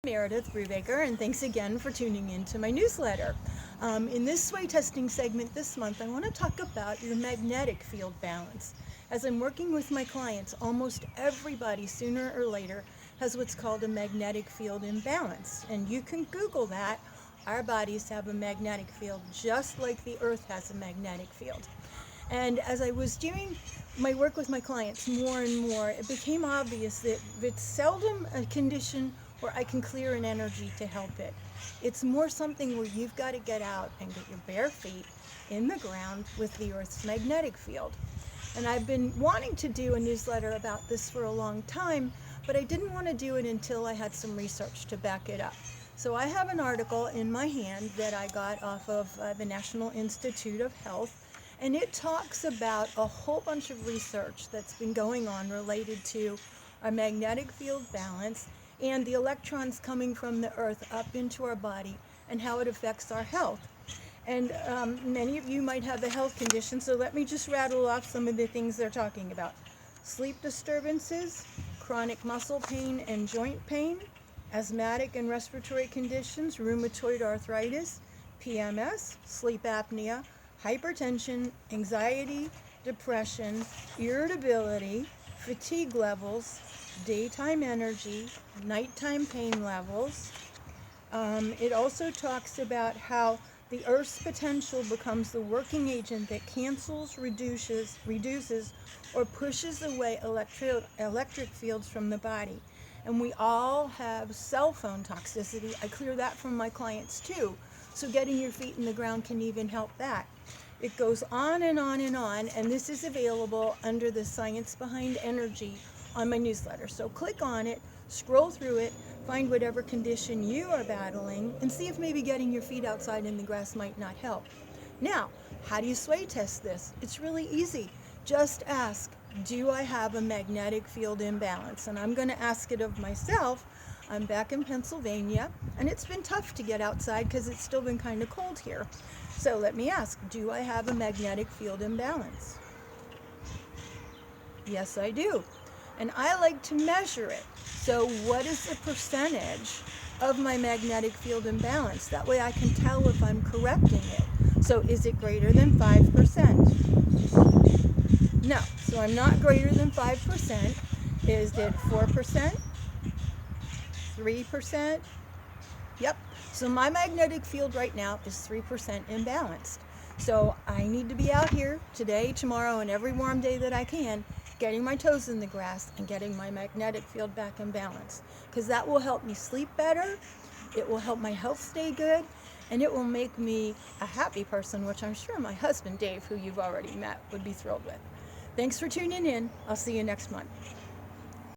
Meredith Brubaker, and thanks again for tuning in to my newsletter. In this sway testing segment this month, I want to talk about your magnetic field balance. As I'm working with my clients, almost everybody sooner or later has what's called a magnetic field imbalance, and you can Google that. Our bodies have a magnetic field just like the earth has a magnetic field. And as I was doing my work with my clients more and more, it became obvious that it's seldom a condition where I can clear an energy to help it. It's more something where you've got to get out and get your bare feet in the ground with the Earth's magnetic field. And I've been wanting to do a newsletter about this for a long time, but I didn't want to do it until I had some research to back it up. So I have an article in my hand that I got off of the National Institute of Health, and it talks about a whole bunch of research that's been going on related to our magnetic field balance and the electrons coming from the earth up into our body and how it affects our health. And many of you might have a health condition, so let me just rattle off some of the things they're talking about. Sleep disturbances, chronic muscle pain and joint pain, asthmatic and respiratory conditions, rheumatoid arthritis, PMS, sleep apnea, hypertension, anxiety, depression, irritability, fatigue levels, daytime energy, nighttime pain levels. It also talks about how the Earth's potential becomes the working agent that cancels, reduces, or pushes away electric fields from the body. And we all have cell phone toxicity. I clear that from my clients too. So getting your feet in the ground can even help that. It goes on and on and on, and this is available under the Science Behind Energy on my newsletter. So click on it, scroll through it, find whatever condition you are battling, and see if maybe getting your feet outside in the grass might not help. Now, how do you sway test this? It's really easy. Just ask, do I have a magnetic field imbalance? And I'm going to ask it of myself. I'm back in Pennsylvania, and it's been tough to get outside because it's still been kind of cold here. So let me ask, do I have a magnetic field imbalance? Yes, I do. And I like to measure it. So what is the percentage of my magnetic field imbalance? That way I can tell if I'm correcting it. So is it greater than 5%? No. So I'm not greater than 5%. Is it 4%? 3%? Yep. So my magnetic field right now is 3% imbalanced. So I need to be out here today, tomorrow, and every warm day that I can, getting my toes in the grass and getting my magnetic field back in balance. Because that will help me sleep better, it will help my health stay good, and it will make me a happy person, which I'm sure my husband, Dave, who you've already met, would be thrilled with. Thanks for tuning in. I'll see you next month.